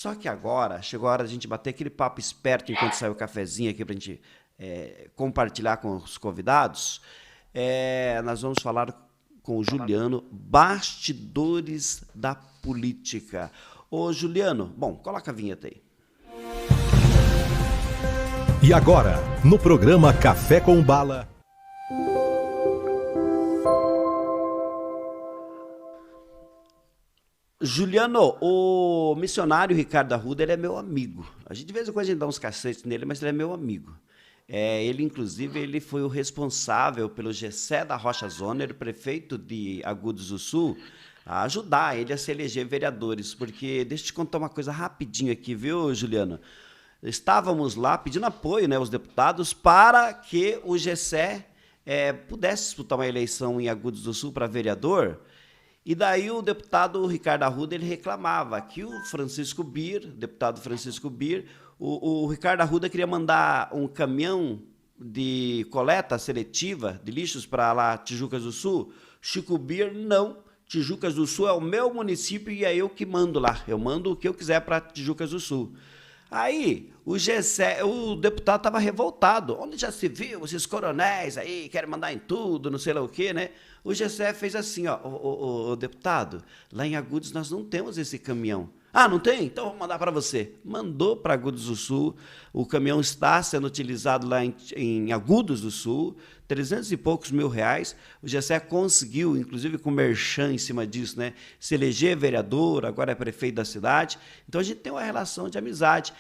Só que agora chegou a hora de a gente bater aquele papo esperto enquanto sai o cafezinho aqui para a gente compartilhar com os convidados. Nós vamos falar com o Juliano, bastidores da política. Ô, Juliano, bom, coloca a vinheta aí. E agora, no programa Café com Bala... Juliano, o missionário Ricardo Arruda, ele é meu amigo. A gente de vez em quando a gente dá uns cacetes nele, mas ele é meu amigo. Ele, inclusive, ele foi o responsável pelo Gessé da Rocha Zoner, prefeito de Agudos do Sul, a ajudar ele a se eleger vereadores. Porque, deixa eu te contar uma coisa rapidinho aqui, viu, Juliano? Estávamos lá pedindo apoio, né, aos deputados, para que o Gessé pudesse disputar uma eleição em Agudos do Sul para vereador. E daí o deputado Ricardo Arruda, ele reclamava que o Francisco Bir, deputado Francisco Bir, o Ricardo Arruda queria mandar um caminhão de coleta seletiva de lixos para lá, Tijucas do Sul. Chico Bir, não. Tijucas do Sul é o meu município e é eu que mando lá. Eu mando o que eu quiser para Tijucas do Sul. Aí, o deputado estava revoltado. Onde já se viu esses coronéis aí, querem mandar em tudo, não sei lá o quê, né? O Gessé fez assim, ó, o deputado, lá em Agudos nós não temos esse caminhão. Ah, não tem? Então vou mandar para você. Mandou para Agudos do Sul, o caminhão está sendo utilizado lá em Agudos do Sul, 300 e poucos mil reais. O Gessé conseguiu, inclusive com merchan em cima disso, né, se eleger vereador, agora é prefeito da cidade. Então a gente tem uma relação de amizade.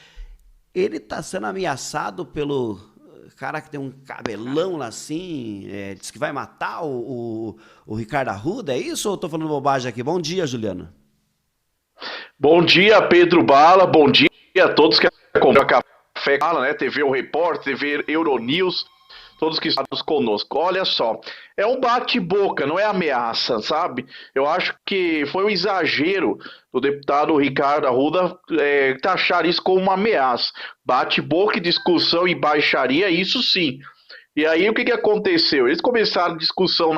Ele está sendo ameaçado pelo cara que tem um cabelão lá assim, diz que vai matar o Ricardo Arruda, é isso ou eu estou falando bobagem aqui? Bom dia, Juliano. Bom dia, Pedro Bala, bom dia a todos que acompanham a Café Bala, né? TV O Repórter, TV Euronews, todos que estão conosco. Olha só, é um bate-boca, não é ameaça, sabe? Eu acho que foi um exagero do deputado Ricardo Arruda taxar isso como uma ameaça. Bate-boca, discussão e baixaria, isso sim. E aí o que aconteceu? Eles começaram a discussão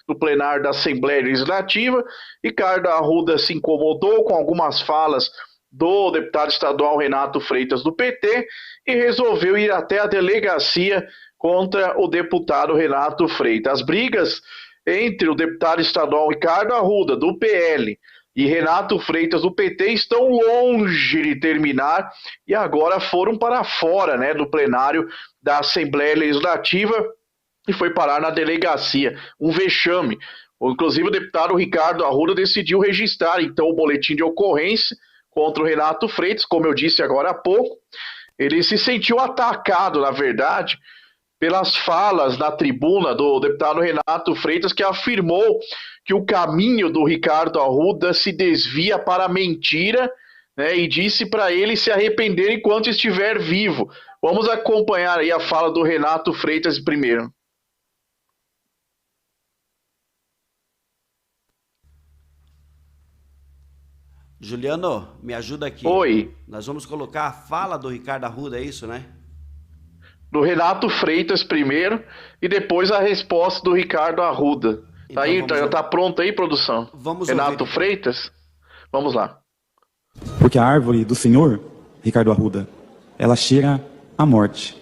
no plenário da Assembleia Legislativa. Ricardo Arruda se incomodou com algumas falas do deputado estadual Renato Freitas do PT e resolveu ir até a delegacia contra o deputado Renato Freitas. As brigas entre o deputado estadual Ricardo Arruda, do PL, e Renato Freitas, do PT, estão longe de terminar e agora foram para fora, né, do plenário da Assembleia Legislativa e foi parar na delegacia. Um vexame. Inclusive, o deputado Ricardo Arruda decidiu registrar, então, o boletim de ocorrência contra o Renato Freitas, como eu disse agora há pouco. Ele se sentiu atacado, na verdade, pelas falas na tribuna do deputado Renato Freitas, que afirmou que o caminho do Ricardo Arruda se desvia para a mentira, né, e disse para ele se arrepender enquanto estiver vivo. Vamos acompanhar aí a fala do Renato Freitas primeiro. Juliano, me ajuda aqui. Oi. Nós vamos colocar a fala do Ricardo Arruda, é isso, né? Do Renato Freitas primeiro e depois a resposta do Ricardo Arruda. Então, tá aí, tá pronto aí, produção? Vamos Renato ouvir. Freitas? Vamos lá. Porque a árvore do Senhor, Ricardo Arruda, ela cheira a morte.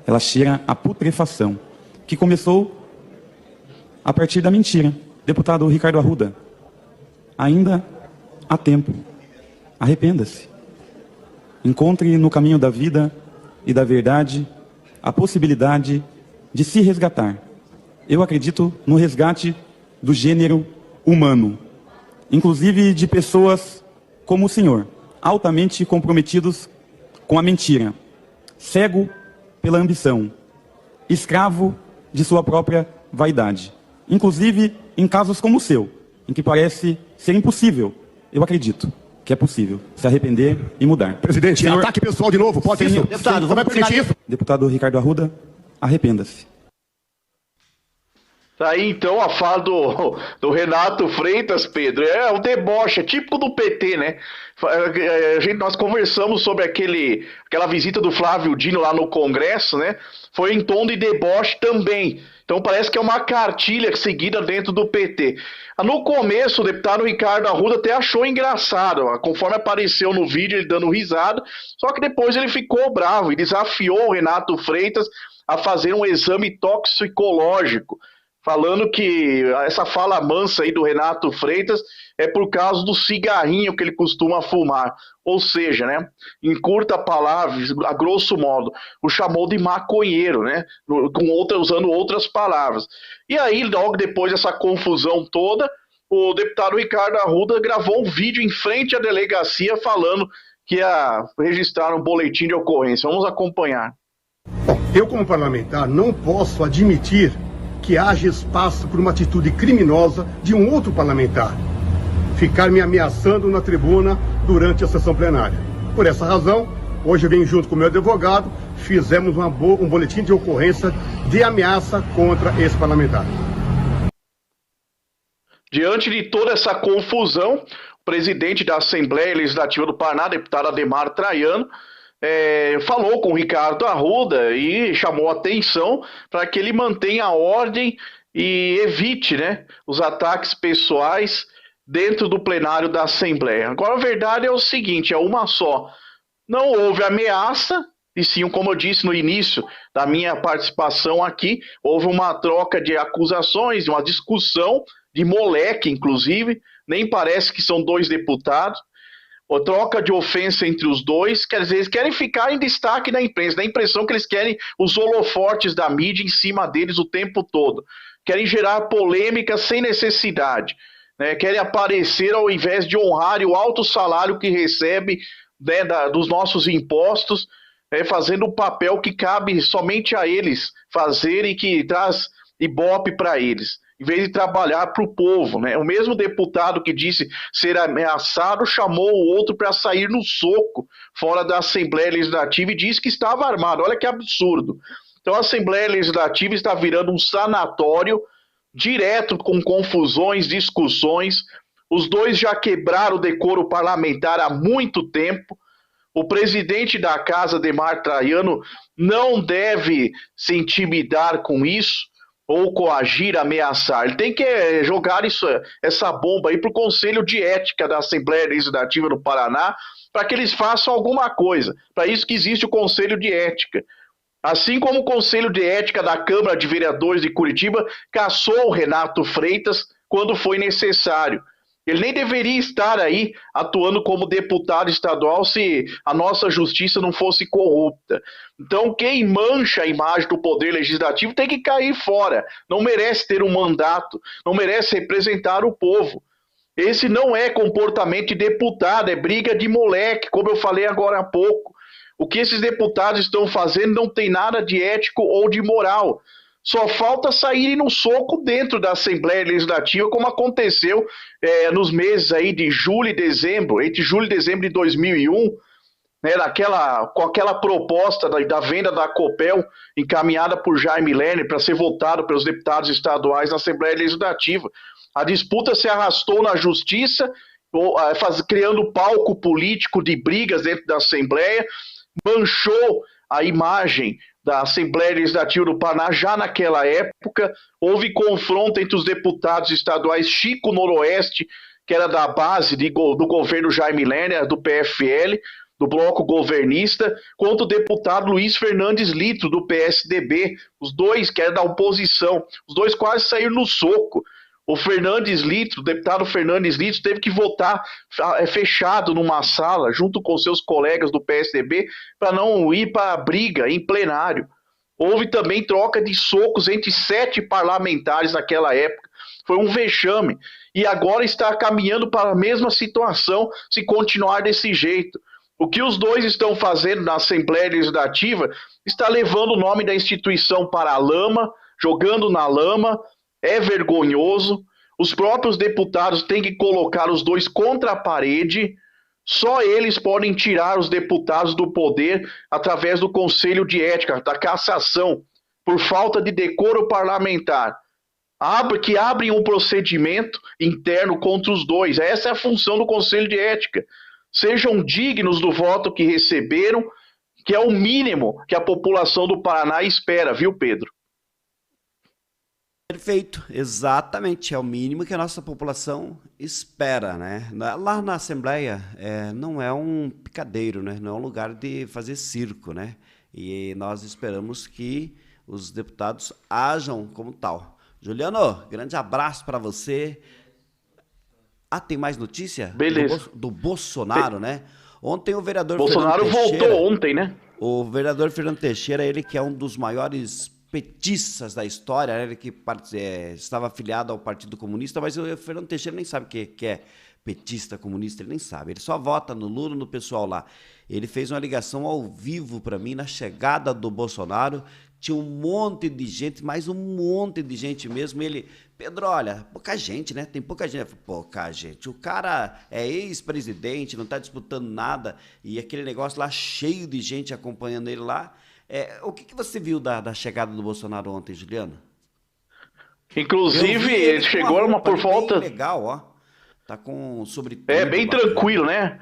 Ela cheira a putrefação, que começou a partir da mentira. Deputado Ricardo Arruda, ainda há tempo. Arrependa-se. Encontre no caminho da vida e da verdade a possibilidade de se resgatar. Eu acredito no resgate do gênero humano, inclusive de pessoas como o senhor, altamente comprometidos com a mentira, cego pela ambição, escravo de sua própria vaidade. Inclusive em casos como o seu, em que parece ser impossível, eu acredito que é possível se arrepender e mudar. Presidente, Senhor... ataque pessoal de novo, pode isso? Deputado, vai permitir isso? Deputado Ricardo Arruda, arrependa-se. Tá aí então a fala do Renato Freitas, Pedro. É um deboche, é típico do PT, né? Nós conversamos sobre aquela visita do Flávio Dino lá no Congresso, né? Foi em tom de deboche também. Então Então parece que é uma cartilha seguida dentro do PT. No começo, o deputado Ricardo Arruda até achou engraçado, conforme apareceu no vídeo ele dando risada, só que depois ele ficou bravo e desafiou o Renato Freitas a fazer um exame toxicológico, falando que essa fala mansa aí do Renato Freitas é por causa do cigarrinho que ele costuma fumar. Ou seja, né, em curta palavra, a grosso modo, o chamou de maconheiro, né, usando outras palavras. E aí, logo depois dessa confusão toda, o deputado Ricardo Arruda gravou um vídeo em frente à delegacia falando que ia registrar um boletim de ocorrência. Vamos acompanhar. Bom, eu como parlamentar não posso admitir que haja espaço para uma atitude criminosa de um outro parlamentar ficar me ameaçando na tribuna durante a sessão plenária. Por essa razão, hoje eu venho junto com o meu advogado, fizemos um boletim de ocorrência de ameaça contra esse parlamentar. Diante de toda essa confusão, o presidente da Assembleia Legislativa do Paraná, deputado Ademar Traiano, falou com o Ricardo Arruda e chamou a atenção para que ele mantenha a ordem e evite, né, os ataques pessoais dentro do plenário da Assembleia. Agora, a verdade é o seguinte, é uma só. Não houve ameaça, e sim, como eu disse no início da minha participação aqui, houve uma troca de acusações, uma discussão de moleque, inclusive, nem parece que são dois deputados, ou troca de ofensa entre os dois, quer dizer, eles querem ficar em destaque na imprensa, dá a impressão que eles querem os holofortes da mídia em cima deles o tempo todo, querem gerar polêmica sem necessidade, né? Querem aparecer ao invés de honrar o alto salário que recebe, né, dos nossos impostos, fazendo o papel que cabe somente a eles fazerem, que traz ibope para eles, em vez de trabalhar para o povo, né? O mesmo deputado que disse ser ameaçado chamou o outro para sair no soco fora da Assembleia Legislativa e disse que estava armado. Olha que absurdo. Então a Assembleia Legislativa está virando um sanatório direto, com confusões, discussões. Os dois já quebraram o decoro parlamentar há muito tempo. O presidente da casa, Ademar Traiano, não deve se intimidar com isso, ou coagir, ameaçar. Ele tem que jogar essa bomba aí para o Conselho de Ética da Assembleia Legislativa do Paraná, para que eles façam alguma coisa. Para isso que existe o Conselho de Ética. Assim como o Conselho de Ética da Câmara de Vereadores de Curitiba cassou o Renato Freitas quando foi necessário. Ele nem deveria estar aí atuando como deputado estadual se a nossa justiça não fosse corrupta. Então, quem mancha a imagem do poder legislativo tem que cair fora. Não merece ter um mandato, não merece representar o povo. Esse não é comportamento de deputado, é briga de moleque, como eu falei agora há pouco. O que esses deputados estão fazendo não tem nada de ético ou de moral. Só falta saírem no soco dentro da Assembleia Legislativa, como aconteceu nos meses aí de julho e dezembro, entre julho e dezembro de 2001, né, com aquela proposta da venda da Copel, encaminhada por Jaime Lerner para ser votado pelos deputados estaduais na Assembleia Legislativa. A disputa se arrastou na Justiça, criando palco político de brigas dentro da Assembleia, manchou a imagem da Assembleia Legislativa do Paraná já naquela época. Houve confronto entre os deputados estaduais Chico Noroeste, que era da base do governo Jaime Lerner, do PFL, do bloco governista, contra o deputado Luiz Fernandes Litro, do PSDB, os dois que eram da oposição, os dois quase saíram no soco. O Fernandes Litro, o deputado Fernandes Litro, teve que votar fechado numa sala, junto com seus colegas do PSDB, para não ir para a briga em plenário. Houve também troca de socos entre 7 parlamentares naquela época. Foi um vexame. E agora está caminhando para a mesma situação se continuar desse jeito. O que os dois estão fazendo na Assembleia Legislativa está levando o nome da instituição para a lama, jogando na lama. É vergonhoso. Os próprios deputados têm que colocar os dois contra a parede. Só eles podem tirar os deputados do poder através do Conselho de Ética, da cassação, por falta de decoro parlamentar. Que abrem um procedimento interno contra os dois. Essa é a função do Conselho de Ética. Sejam dignos do voto que receberam, que é o mínimo que a população do Paraná espera, viu, Pedro? Perfeito, exatamente, é o mínimo que a nossa população espera, né? Lá na Assembleia não é um picadeiro, né? Não é um lugar de fazer circo, né? E nós esperamos que os deputados ajam como tal. Juliano, grande abraço para você. Tem mais notícia? Beleza. Do Bolsonaro, né? Ontem o vereador Bolsonaro Fernando Teixeira, voltou ontem, né? O vereador Fernando Teixeira, ele que é um dos maiores petistas da história, né? Ele que estava afiliado ao Partido Comunista, mas o Fernando Teixeira nem sabe o que é petista, comunista, ele nem sabe. Ele só vota no Lula, no pessoal lá. Ele fez uma ligação ao vivo para mim na chegada do Bolsonaro. Tinha um monte de gente, mais um monte de gente mesmo. Ele, Pedro, olha, pouca gente, né? Tem pouca gente. Eu falei, pouca gente. O cara é ex-presidente, não está disputando nada. E aquele negócio lá cheio de gente acompanhando ele lá. O que você viu da chegada do Bolsonaro ontem, Juliano? Inclusive, ele chegou por volta... legal, ó. Tá com sobretudo. Bem tranquilo, né?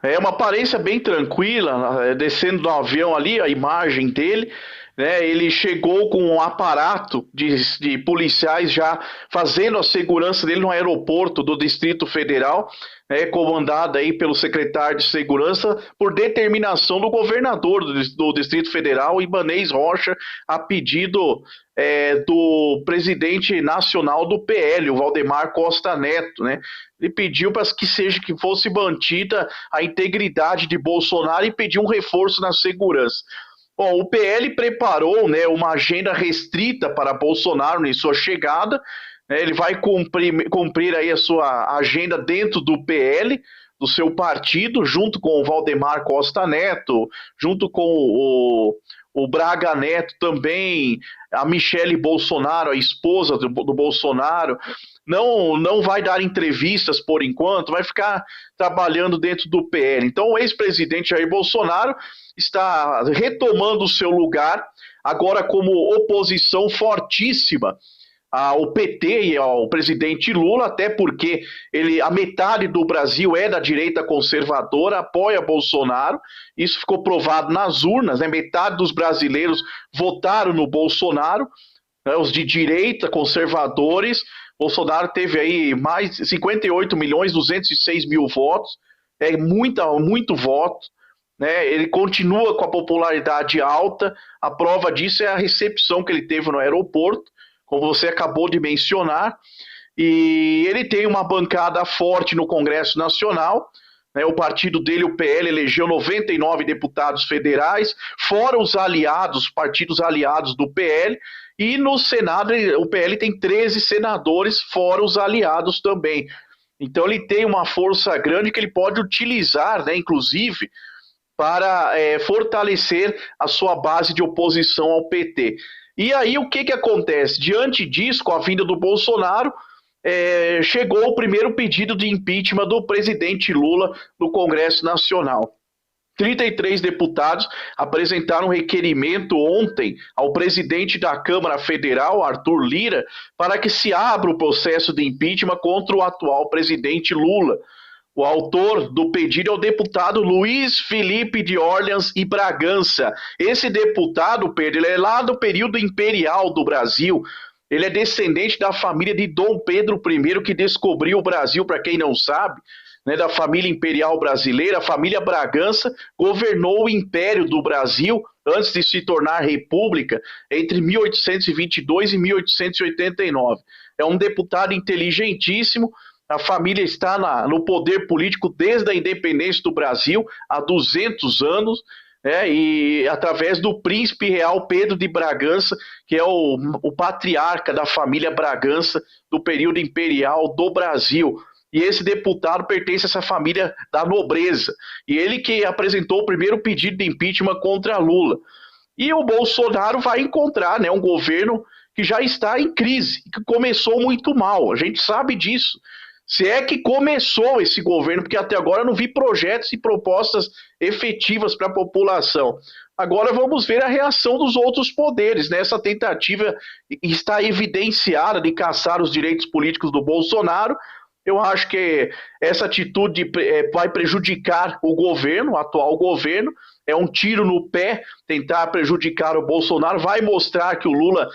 É uma aparência bem tranquila, descendo do avião ali, a imagem dele, né? Ele chegou com um aparato de policiais já fazendo a segurança dele no aeroporto do Distrito Federal, né? Comandado aí pelo secretário de Segurança por determinação do governador do Distrito Federal, Ibanez Rocha, a pedido do presidente nacional do PL, o Valdemar Costa Neto, né? Ele pediu para que fosse mantida a integridade de Bolsonaro e pediu um reforço na segurança. Bom, o PL preparou, né, uma agenda restrita para Bolsonaro em sua chegada, né? Ele vai cumprir aí a sua agenda dentro do PL, do seu partido, junto com o Valdemar Costa Neto, junto com o Braga Neto também, a Michele Bolsonaro, a esposa do Bolsonaro. Não vai dar entrevistas por enquanto, vai ficar trabalhando dentro do PL. Então o ex-presidente Jair Bolsonaro está retomando o seu lugar, agora como oposição fortíssima ao PT e ao presidente Lula, até porque a metade do Brasil é da direita conservadora, apoia Bolsonaro. Isso ficou provado nas urnas, né? Metade dos brasileiros votaram no Bolsonaro, né? Os de direita, conservadores. Bolsonaro teve aí mais 58.206.000 votos, muito voto, né? Ele continua com a popularidade alta. A prova disso é a recepção que ele teve no aeroporto, como você acabou de mencionar, e ele tem uma bancada forte no Congresso Nacional, né? O partido dele, o PL, elegeu 99 deputados federais, fora os aliados, partidos aliados do PL, e no Senado o PL tem 13 senadores, fora os aliados também. Então ele tem uma força grande que ele pode utilizar, né, inclusive, para fortalecer a sua base de oposição ao PT. E aí o que acontece? Diante disso, com a vinda do Bolsonaro, chegou o primeiro pedido de impeachment do presidente Lula no Congresso Nacional. 33 deputados apresentaram um requerimento ontem ao presidente da Câmara Federal, Arthur Lira, para que se abra o processo de impeachment contra o atual presidente Lula. O autor do pedido é o deputado Luiz Felipe de Orleans e Bragança. Esse deputado, Pedro, ele é lá do período imperial do Brasil. Ele é descendente da família de Dom Pedro I, que descobriu o Brasil, para quem não sabe, né, da família imperial brasileira. A família Bragança governou o Império do Brasil antes de se tornar república entre 1822 e 1889. É um deputado inteligentíssimo. A família está no poder político desde a independência do Brasil, há 200 anos, né, e através do príncipe real Pedro de Bragança, que é o patriarca da família Bragança do período imperial do Brasil. E esse deputado pertence a essa família da nobreza. E ele que apresentou o primeiro pedido de impeachment contra Lula. E o Bolsonaro vai encontrar, né, um governo que já está em crise, que começou muito mal. A gente sabe disso. Se é que começou esse governo, porque até agora eu não vi projetos e propostas efetivas para a população. Agora vamos ver a reação dos outros poderes, né? Essa tentativa está evidenciada de caçar os direitos políticos do Bolsonaro, Eu acho que essa atitude vai prejudicar o governo, o atual governo, é um tiro no pé tentar prejudicar o Bolsonaro, vai mostrar que o Lula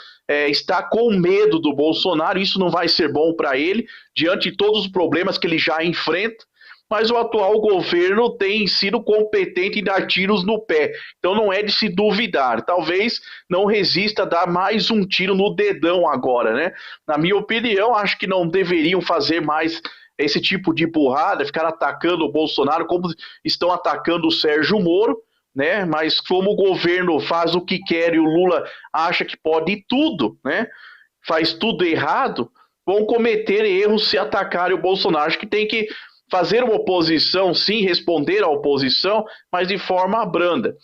está com medo do Bolsonaro, isso não vai ser bom para ele, diante de todos os problemas que ele já enfrenta, mas o atual governo tem sido competente em dar tiros no pé, então não é de se duvidar, talvez não resista a dar mais um tiro no dedão agora, né? Na minha opinião, acho que não deveriam fazer mais esse tipo de burrada, ficar atacando o Bolsonaro como estão atacando o Sérgio Moro, né? Mas como o governo faz o que quer e o Lula acha que pode tudo, né? Faz tudo errado, vão cometer erros se atacarem o Bolsonaro. Acho que tem que fazer uma oposição, sim, responder à oposição, mas de forma branda.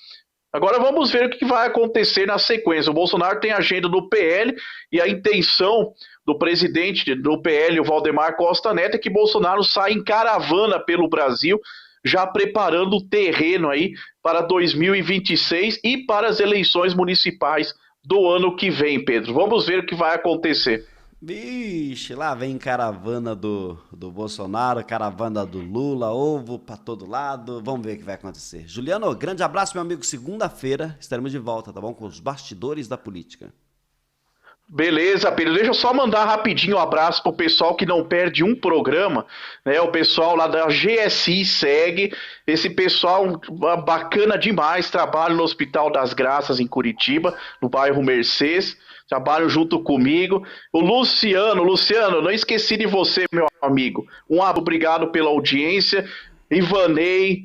Agora vamos ver o que vai acontecer na sequência. O Bolsonaro tem agenda do PL e a intenção do presidente do PL, o Valdemar Costa Neto, é que Bolsonaro saia em caravana pelo Brasil, já preparando o terreno aí para 2026 e para as eleições municipais do ano que vem, Pedro. Vamos ver o que vai acontecer. Vixe, lá vem caravana do Bolsonaro, caravana do Lula, ovo pra todo lado. Vamos ver o que vai acontecer. Juliano, grande abraço, meu amigo. Segunda-feira estaremos de volta, tá bom? Com os bastidores da política. Beleza, Pedro. Deixa eu só mandar rapidinho um abraço pro pessoal que não perde um programa, né? O pessoal lá da GSI segue. Esse pessoal bacana demais, trabalha no Hospital das Graças em Curitiba, no bairro Mercês. Trabalham junto comigo. O Luciano, não esqueci de você, meu amigo. Obrigado pela audiência. Ivanei,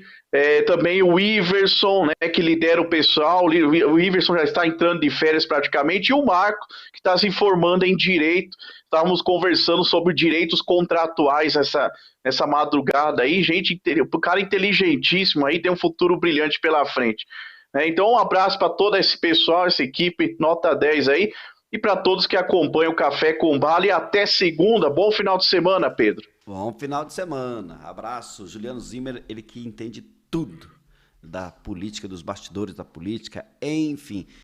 também o Iverson, né, que lidera o pessoal. O Iverson já está entrando de férias praticamente. E o Marco, que está se formando em Direito. Estávamos conversando sobre direitos contratuais nessa madrugada aí. Gente, o cara inteligentíssimo aí, tem um futuro brilhante pela frente. Então, um abraço para todo esse pessoal, essa equipe, nota 10 aí. E para todos que acompanham o Café com Bala, e até segunda. Bom final de semana, Pedro. Bom final de semana. Abraço. Juliano Zimmer, ele que entende tudo da política, dos bastidores da política, enfim.